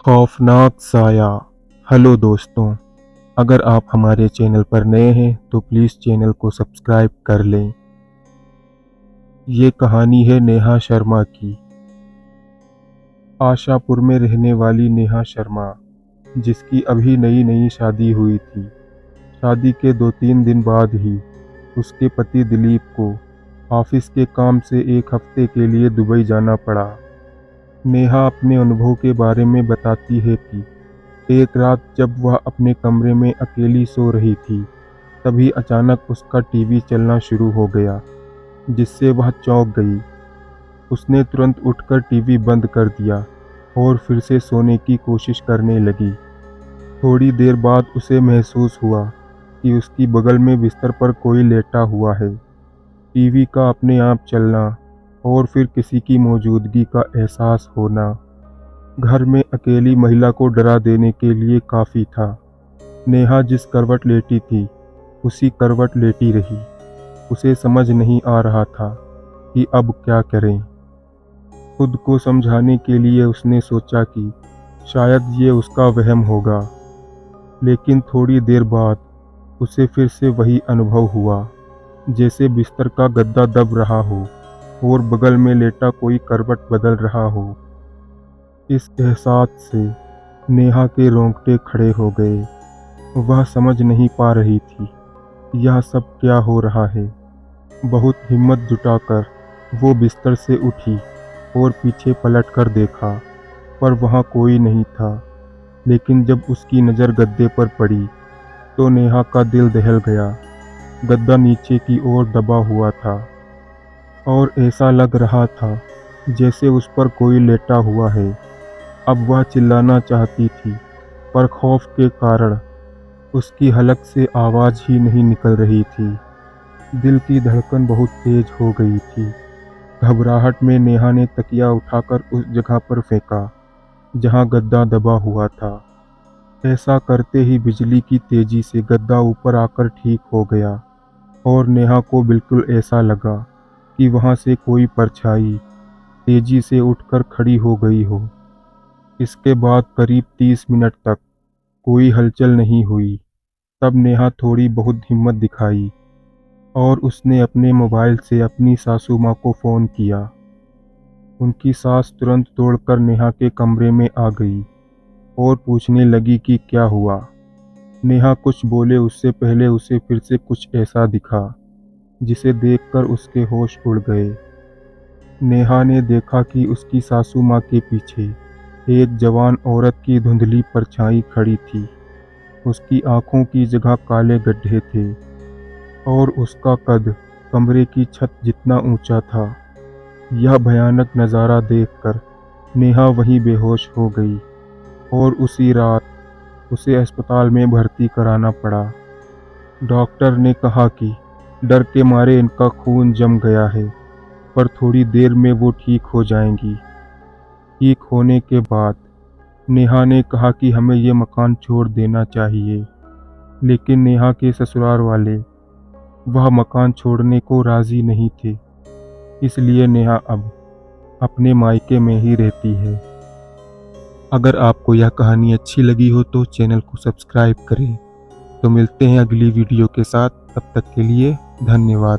खौफनाक साया। हेलो दोस्तों, अगर आप हमारे चैनल पर नए हैं तो प्लीज़ चैनल को सब्सक्राइब कर लें। ये कहानी है नेहा शर्मा की। आशापुर में रहने वाली नेहा शर्मा, जिसकी अभी नई नई शादी हुई थी। शादी के 2-3 दिन बाद ही उसके पति दिलीप को ऑफिस के काम से एक हफ्ते के लिए दुबई जाना पड़ा। नेहा अपने अनुभव के बारे में बताती है कि एक रात जब वह अपने कमरे में अकेली सो रही थी, तभी अचानक उसका टीवी चलना शुरू हो गया, जिससे वह चौंक गई। उसने तुरंत उठकर टीवी बंद कर दिया और फिर से सोने की कोशिश करने लगी। थोड़ी देर बाद उसे महसूस हुआ कि उसकी बगल में बिस्तर पर कोई लेटा हुआ है। टीवी का अपने आप चलना और फिर किसी की मौजूदगी का एहसास होना घर में अकेली महिला को डरा देने के लिए काफ़ी था। नेहा जिस करवट लेटी थी, उसी करवट लेटी रही। उसे समझ नहीं आ रहा था कि अब क्या करें। खुद को समझाने के लिए उसने सोचा कि शायद ये उसका वहम होगा, लेकिन थोड़ी देर बाद उसे फिर से वही अनुभव हुआ, जैसे बिस्तर का गद्दा दब रहा हो और बगल में लेटा कोई करवट बदल रहा हो। इस एहसास से नेहा के रोंगटे खड़े हो गए। वह समझ नहीं पा रही थी यह सब क्या हो रहा है। बहुत हिम्मत जुटाकर वो बिस्तर से उठी और पीछे पलटकर देखा, पर वहाँ कोई नहीं था। लेकिन जब उसकी नज़र गद्दे पर पड़ी तो नेहा का दिल दहल गया। गद्दा नीचे की ओर दबा हुआ था और ऐसा लग रहा था जैसे उस पर कोई लेटा हुआ है। अब वह चिल्लाना चाहती थी, पर खौफ के कारण उसकी हलक से आवाज़ ही नहीं निकल रही थी। दिल की धड़कन बहुत तेज हो गई थी। घबराहट में नेहा ने तकिया उठाकर उस जगह पर फेंका जहां गद्दा दबा हुआ था। ऐसा करते ही बिजली की तेजी से गद्दा ऊपर आकर ठीक हो गया और नेहा को बिल्कुल ऐसा लगा कि वहां से कोई परछाई तेजी से उठकर खड़ी हो गई हो। इसके बाद करीब 30 मिनट तक कोई हलचल नहीं हुई। तब नेहा थोड़ी बहुत हिम्मत दिखाई और उसने अपने मोबाइल से अपनी सासू माँ को फ़ोन किया। उनकी सास तुरंत दौड़कर नेहा के कमरे में आ गई और पूछने लगी कि क्या हुआ। नेहा कुछ बोले उससे पहले उसे फिर से कुछ ऐसा दिखा जिसे देखकर उसके होश उड़ गए। नेहा ने देखा कि उसकी सासू माँ के पीछे एक जवान औरत की धुंधली परछाई खड़ी थी। उसकी आंखों की जगह काले गड्ढे थे और उसका कद कमरे की छत जितना ऊंचा था। यह भयानक नज़ारा देखकर नेहा वहीं बेहोश हो गई और उसी रात उसे अस्पताल में भर्ती कराना पड़ा। डॉक्टर ने कहा कि डर के मारे इनका खून जम गया है, पर थोड़ी देर में वो ठीक हो जाएंगी। ठीक होने के बाद नेहा ने कहा कि हमें ये मकान छोड़ देना चाहिए, लेकिन नेहा के ससुराल वाले वह मकान छोड़ने को राज़ी नहीं थे। इसलिए नेहा अब अपने मायके में ही रहती है। अगर आपको यह कहानी अच्छी लगी हो तो चैनल को सब्सक्राइब करें। तो मिलते हैं अगली वीडियो के साथ, तब तक के लिए धन्यवाद।